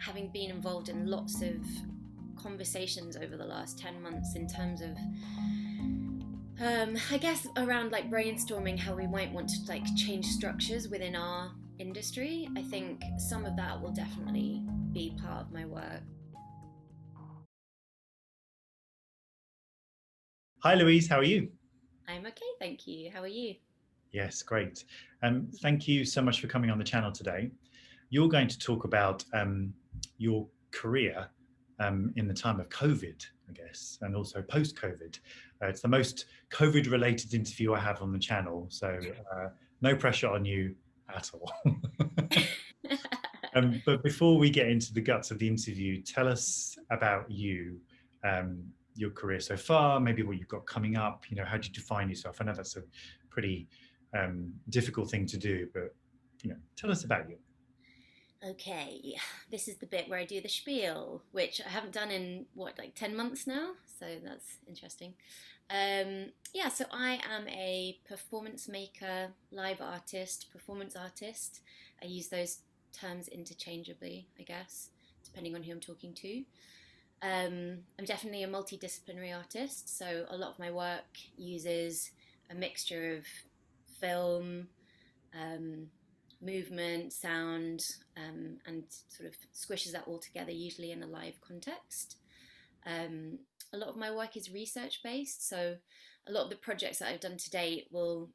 having been involved in lots of conversations over the last 10 months in terms of I guess around like brainstorming how we might want to like change structures within our industry. I think some of that will definitely be part of my work. Hi, Louise. How are you? I'm okay, thank you. How are you? Yes, great. Thank you so much for coming on the channel today. You're going to talk about your career in the time of COVID, I guess, and also post-COVID. It's the most COVID-related interview I have on the channel, so no pressure on you at all. But before we get into the guts of the interview, tell us about you, your career so far, maybe what you've got coming up. How do you define yourself? I know that's a pretty difficult thing to do, but tell us about you. Okay, this is the bit where I do the spiel, which I haven't done in what, like 10 months now, so that's interesting. Yeah, so I am a performance maker, live artist, performance artist. I use those terms interchangeably, I guess, depending on who I'm talking to. I'm definitely a multidisciplinary artist, so a lot of my work uses a mixture of film, um, movement, sound, and sort of squishes that all together, usually in a live context. Um, a lot of my work is research based, so a lot of the projects that I've done to date will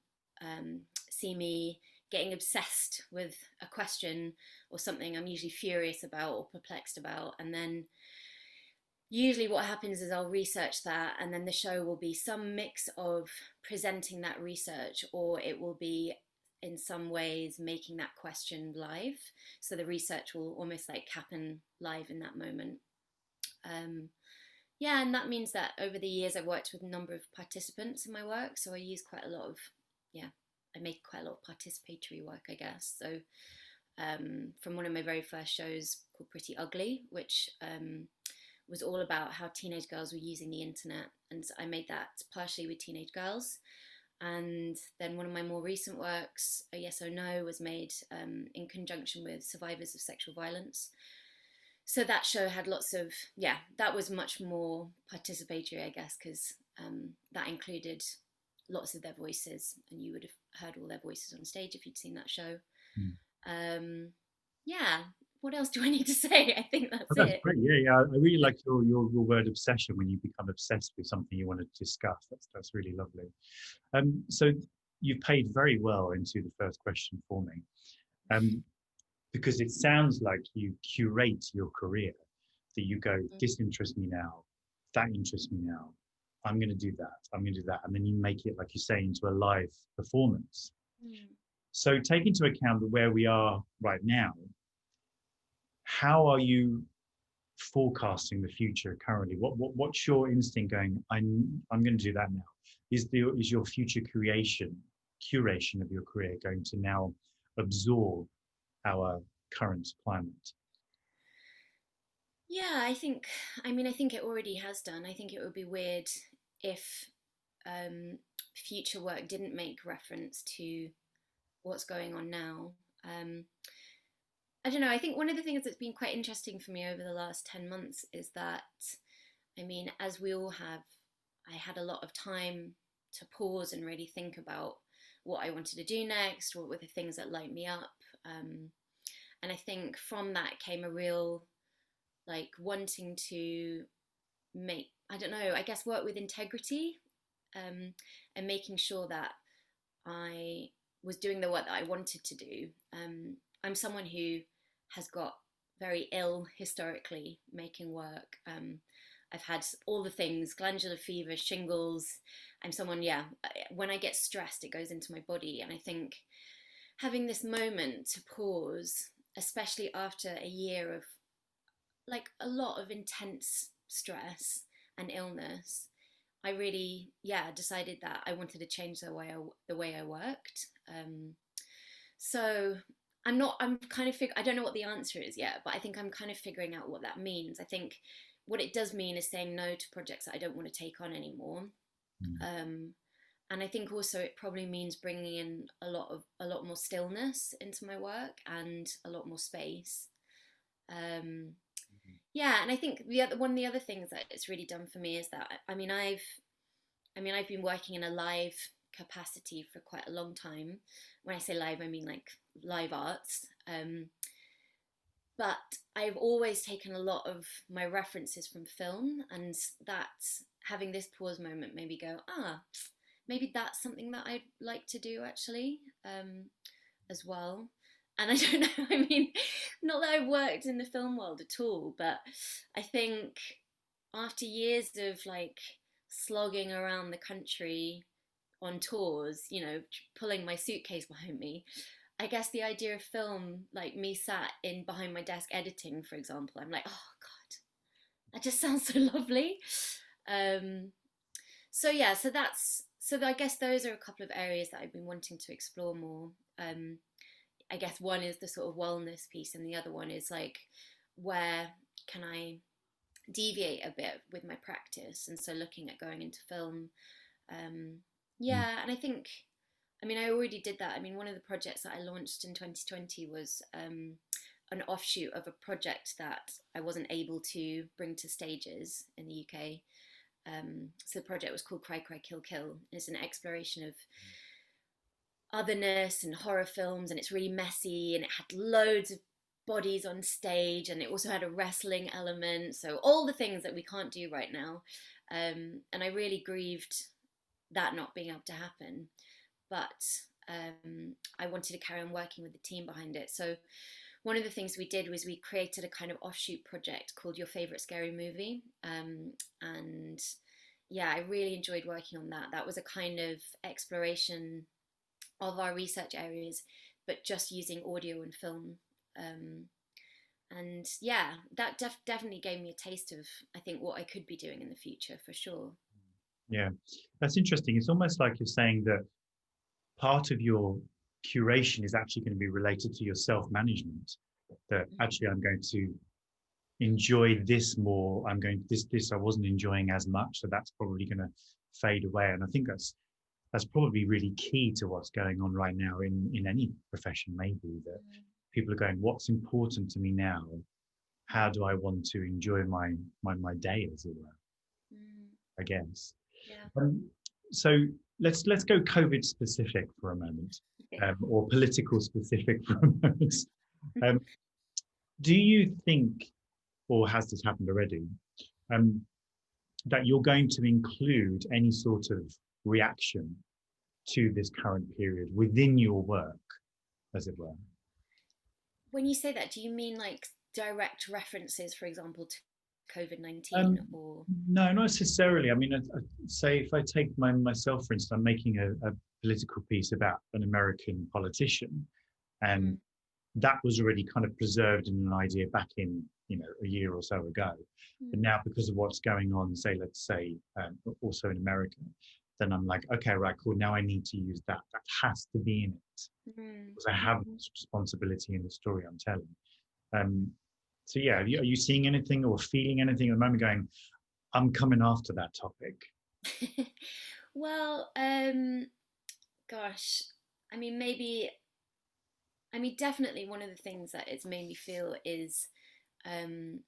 see me getting obsessed with a question or something I'm usually furious about or perplexed about, and then usually what happens is I'll research that, and then the show will be some mix of presenting that research, or it will be in some ways making that question live, so the research will almost like happen live in that moment. Yeah, and that means that over the years I've worked with a number of participants in my work, so I use quite a lot of, yeah, I make quite a lot of participatory work, I guess. So from one of my very first shows called Pretty Ugly, which was all about how teenage girls were using the internet, and I made that partially with teenage girls. And then one of my more recent works, A Yes or No, was made in conjunction with survivors of sexual violence. So that show had lots of, yeah, that was much more participatory, I guess, because that included lots of their voices, and you would have heard all their voices on stage if you'd seen that show. Mm. Yeah, what else do I need to say? I think Oh, that's that's it. great. Yeah, yeah. I really like your word obsession when you become obsessed with something you want to discuss. That's really lovely. So you've paid very well into the first question for me, um, because it sounds like you curate your career, that you go, this interests me now, that interests me now. I'm going to do that. I'm going to do that, and then you make it, like you say, into a live performance. Mm. So take into account where we are right now. How are you forecasting the future currently? What's your instinct going? I'm going to do that now. Is your future curation of your career going to now absorb our current climate? Yeah, I think it already has done. I think it would be weird if um, future work didn't make reference to what's going on now. Um, I don't know. I think one of the things that's been quite interesting for me over the last 10 months is that, I mean, as we all have, I had a lot of time to pause and really think about what I wanted to do next, what were the things that light me up. Um, and I think from that came a real like wanting to make, I don't know, I guess work with integrity, and making sure that I was doing the work that I wanted to do. I'm someone who has got very ill historically making work. I've had all the things: glandular fever, shingles. I'm someone, yeah, when I get stressed, it goes into my body. And I think having this moment to pause, especially after a year of like a lot of intense stress and illness, I really, yeah, decided that I wanted to change the way I worked. So I'm kind of I don't know what the answer is yet, but I think I'm kind of figuring out what that means. I think what it does mean is saying no to projects that I don't want to take on anymore. Mm. Um, and I think also it probably means bringing in a lot more stillness into my work and a lot more space. Um, yeah, and I think the other one of the other things that it's really done for me is that I've been working in a live capacity for quite a long time. When I say live, I mean like live arts. But I've always taken a lot of my references from film, and that having this pause moment made me go, maybe that's something that I'd like to do actually, as well. And I don't know, I mean, not that I've worked in the film world at all, but I think after years of like slogging around the country on tours, pulling my suitcase behind me, I guess the idea of film, like me sat in behind my desk editing, for example, I'm like, oh God, that just sounds so lovely. Um, so yeah, so I guess those are a couple of areas that I've been wanting to explore more. Um, I guess one is the sort of wellness piece, and the other one is like, where can I deviate a bit with my practice? And so looking at going into film. Um, Mm. yeah, and I mean, I already did that. I mean, one of the projects that I launched in 2020 was an offshoot of a project that I wasn't able to bring to stages in the UK. So the project was called Cry Cry Kill Kill. It's an exploration of otherness and horror films, and it's really messy, and it had loads of bodies on stage, and it also had a wrestling element. So all the things that we can't do right now. And I really grieved that not being able to happen. But I wanted to carry on working with the team behind it. So one of the things we did was we created a kind of offshoot project called Your Favorite Scary Movie. And yeah, I really enjoyed working on that. That was a kind of exploration of our research areas, but just using audio and film. Um, and yeah, that definitely gave me a taste of, I think, what I could be doing in the future for sure. Yeah, that's interesting. It's almost like you're saying that part of your curation is actually going to be related to your self-management. That actually I'm going to enjoy this more. I'm going this I wasn't enjoying as much, so that's probably going to fade away. And I think that's probably really key to what's going on right now in any profession. Maybe that people are going, what's important to me now? How do I want to enjoy my day, as it were? Mm, I guess. yeah. Um, so let's go COVID specific for a moment, Okay. or political specific for a moment. Um, do you think, or has this happened already, um, that you're going to include any sort of reaction to this current period within your work, as it were? When you say that, do you mean like direct references, for example, to COVID-19 Um, or? no, not necessarily. I mean, say if I take myself, for instance, I'm making a political piece about an American politician, and Mm, that was already kind of preserved in an idea back in a year or so ago. But mm, now, because of what's going on, say let's say also in America, then I'm like, okay, right, cool. Now I need to use that. That has to be in it mm, because I have mhm. this responsibility in the story I'm telling. Um, so yeah, are you seeing anything or feeling anything at the moment? Going, I'm coming after that topic. Well, gosh, I mean, definitely one of the things that it's made me feel is um,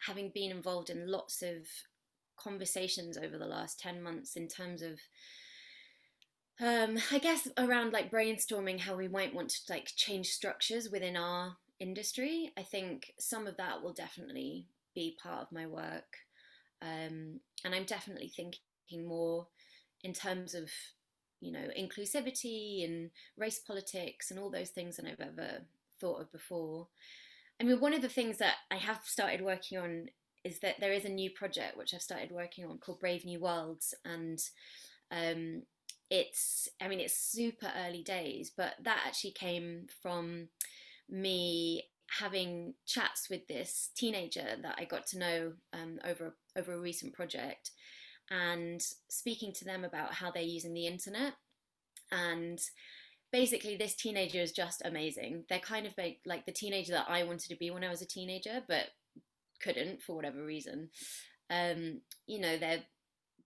having been involved in lots of conversations over the last 10 months in terms of I guess around like brainstorming how we might want to like change structures within our industry. I think some of that will definitely be part of my work. And I'm definitely thinking more in terms of, inclusivity and race politics and all those things than I've ever thought of before. I mean, one of the things that I have started working on is that there is a new project which I've started working on called Brave New Worlds, and um, it's super early days, but that actually came from me having chats with this teenager that I got to know over a recent project, and speaking to them about how they're using the internet. And basically, this teenager is just amazing. They're kind of like the teenager that I wanted to be when I was a teenager, but couldn't for whatever reason. Um,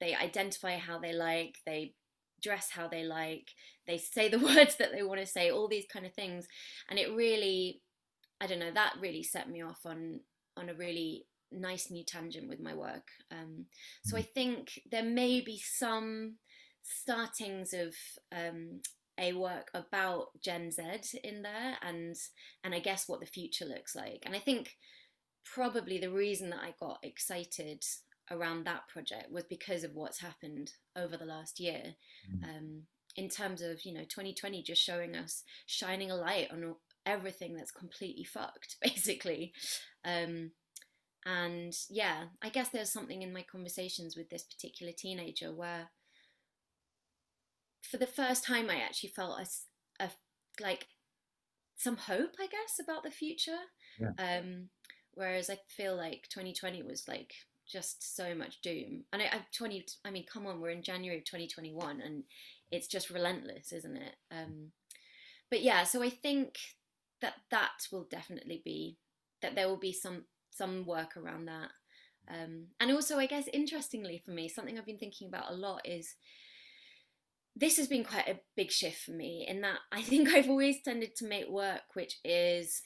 they identify how they like, they dress how they like, they say the words that they want to say, all these kind of things. And it really I don't know, that really set me off on a really nice new tangent with my work. So I Mm. think there may be some startings of a work about Gen Z in there, and I guess what the future looks like. And I think probably the reason that I got excited around that project was because of what's happened over the last year. Mm. Um, in terms of 2020 just showing us, shining a light on everything that's completely fucked basically. um, and yeah, I guess there's something in my conversations with this particular teenager where for the first time I actually felt a like some hope, I guess, about the future. Yeah. Um, whereas I feel like 2020 was like just so much doom. And I mean, come on, we're in January of 2021, and it's just relentless, isn't it? But yeah, so I think that that will definitely be that there will be some work around that. And also, I guess, interestingly for me, something I've been thinking about a lot is this has been quite a big shift for me in that I think I've always tended to make work which is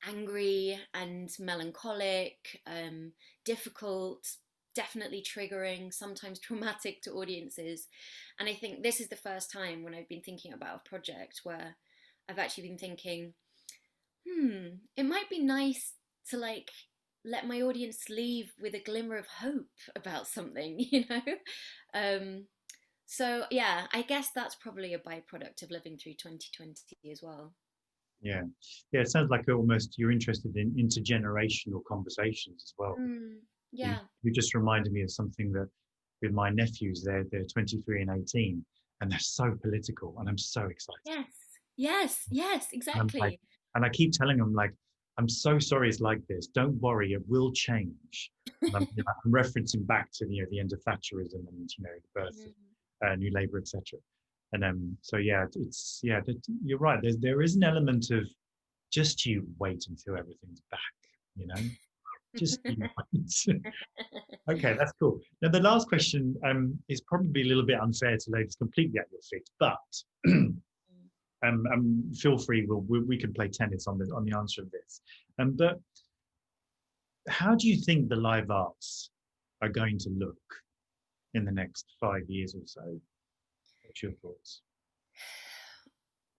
angry and melancholic, difficult, definitely triggering, sometimes traumatic to audiences. And I think this is the first time when I've been thinking about a project where I've actually been thinking, it might be nice to like let my audience leave with a glimmer of hope about something, you know? Um, so yeah, I guess that's probably a byproduct of living through 2020 as well. Yeah. Yeah. It sounds like almost you're interested in intergenerational conversations as well. Mm, You, yeah. you just reminded me of something that with my nephews, they're 23 and 18, and they're so political, and I'm so excited. Yes. Yes. Yes. And I'm like, Exactly. and I keep telling them like, I'm so sorry it's like this. Don't worry, it will change. And I'm referencing back to the end of Thatcherism and the birth Mm. of New Labour, etc. And so yeah, you're right. There is an element of just you wait until everything's back. You know, just you wait. Okay, that's cool. Now the last question is probably a little bit unfair to lay this completely at your feet, but feel free. We can play tennis on the answer of this. But how do you think the live arts are going to look in the next 5 years or so? What's your thoughts?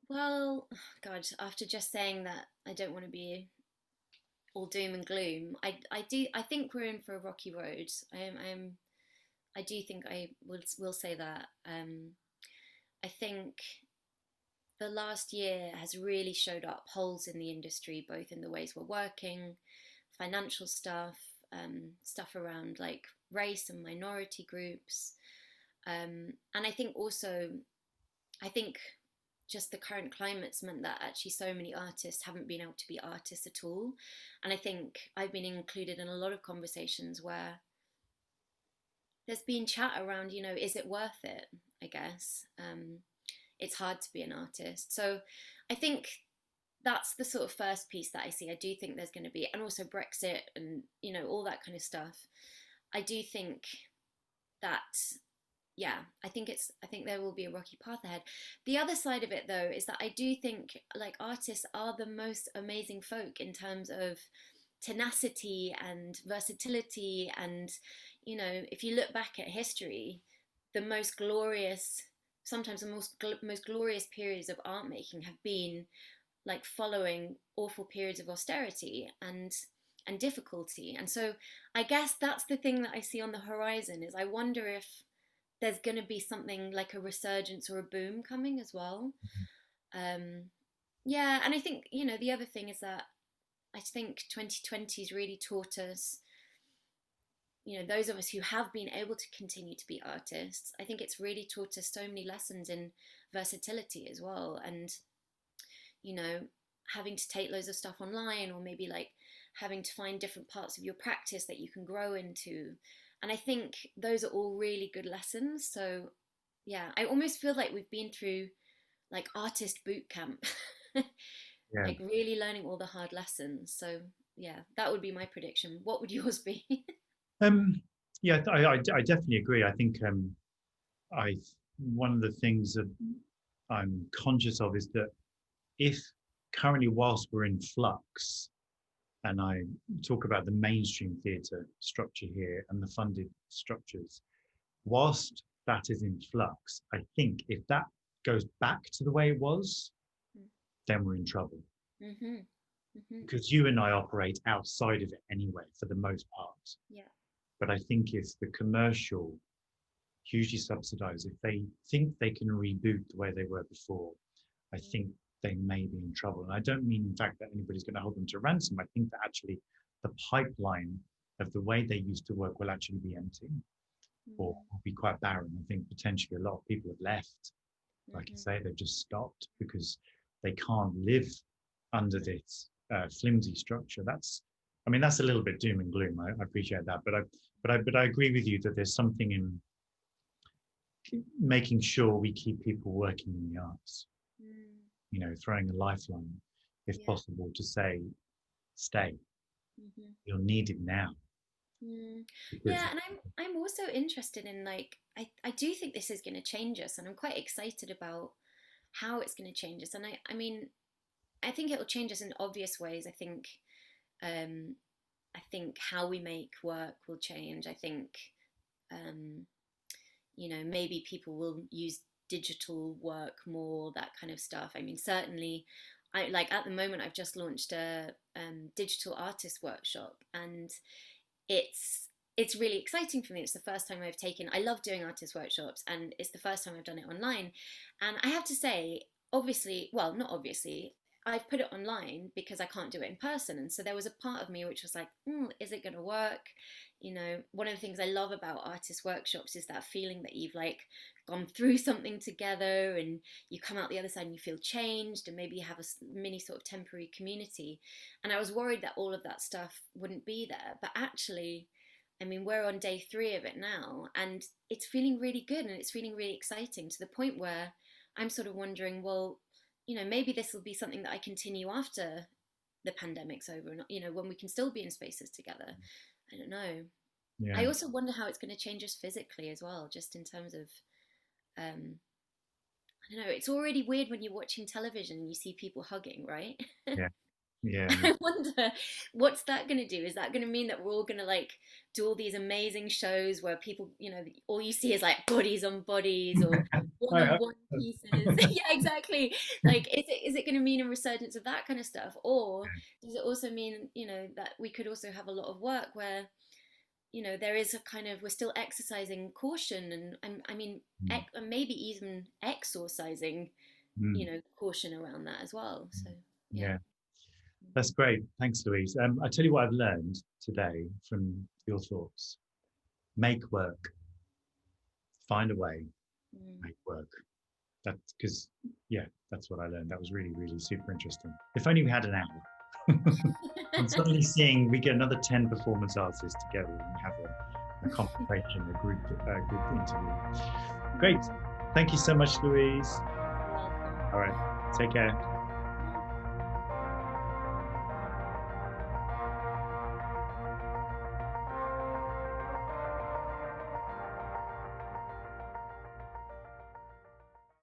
Well, God, after just saying that I don't want to be all doom and gloom, I think we're in for a rocky road. I do think I will say that. I think the last year has really showed up holes in the industry, both in the ways we're working, financial stuff, stuff around like race and minority groups. And I think also, I think just the current climate's meant that actually so many artists haven't been able to be artists at all. And I think I've been included in a lot of conversations where there's been chat around, is it worth it? I guess. It's hard to be an artist. So I think that's the sort of first piece that I see. I do think there's going to be, and also Brexit and, all that kind of stuff. I do think that yeah, I think there will be a rocky path ahead. The other side of it though is that I do think like artists are the most amazing folk in terms of tenacity and versatility, and if you look back at history, the most glorious sometimes the most glorious periods of art making have been like following awful periods of austerity and difficulty. And so I guess that's the thing that I see on the horizon is I wonder if there's going to be something like a resurgence or a boom coming as well. Um, yeah, and I think the other thing is that I think 2020's really taught us, those of us who have been able to continue to be artists. I think it's really taught us so many lessons in versatility as well, and you know having to take loads of stuff online, or maybe like having to find different parts of your practice that you can grow into. And I think those are all really good lessons. So yeah, I almost feel like we've been through like artist boot camp. Yeah. Like really learning all the hard lessons. So yeah, that would be my prediction. What would yours be? Um, yeah, I definitely agree. I think I one of the things that I'm conscious of is that if currently, whilst we're in flux, and I talk about the mainstream theatre structure here and the funded structures, whilst that is in flux, I think if that goes back to the way it was, then we're in trouble. Mm-hmm. Mm-hmm. Because you and I operate outside of it anyway, for the most part. Yeah. But I think if the commercial hugely subsidized, if they think they can reboot the way they were before, I think they may be in trouble. And I don't mean, in fact, that anybody's going to hold them to ransom. I think that actually the pipeline of the way they used to work will actually be empty, or will be quite barren. I think potentially a lot of people have left. Like you say, they've just stopped because they can't live under this flimsy structure. That's a little bit doom and gloom. I appreciate that, but I agree with you that there's something in making sure we keep people working in the arts. Throwing a lifeline, if possible, to say, stay. You're needed now. Yeah, and I'm also interested in, like, I do think this is going to change us, and I'm quite excited about how it's going to change us. And I mean, I think it will change us in obvious ways. I think how we make work will change. I think maybe people will use digital work more, that kind of stuff. I mean, certainly, at the moment I've just launched a digital artist workshop, and it's really exciting for me. It's the first time I love doing artist workshops, and it's the first time I've done it online. And I have to say, obviously, well, not obviously, I've put it online because I can't do it in person. And so there was a part of me which was like, is it going to work? One of the things I love about artist workshops is that feeling that you've like gone through something together, and you come out the other side and you feel changed, and maybe you have a mini sort of temporary community. And I was worried that all of that stuff wouldn't be there. But actually, I mean, we're on day 3 of it now, and it's feeling really good, and it's feeling really exciting, to the point where I'm sort of wondering, well, maybe this will be something that I continue after the pandemic's over, and, when we can still be in spaces together. I don't know. Yeah. I also wonder how it's going to change us physically as well, just in terms of, I don't know, it's already weird when you're watching television and you see people hugging, right? Yeah. Yeah. I wonder, what's that going to do? Is that going to mean that we're all going to like do all these amazing shows where people, all you see is like bodies on bodies, or one-on-one pieces? Yeah, exactly. Like, is it going to mean a resurgence of that kind of stuff? Or does it also mean, that we could also have a lot of work where, there is a kind of, we're still exercising caution, and I mean, maybe even exorcising, caution around that as well. So, yeah. That's great. Thanks, Louise. I tell you what I've learned today from your thoughts. Make work. Find a way. Make work. That's because, that's what I learned. That was really, really super interesting. If only we had an hour. I'm suddenly seeing we get another 10 performance artists together and have a conversation, a group interview. Great. Thank you so much, Louise. All right. Take care.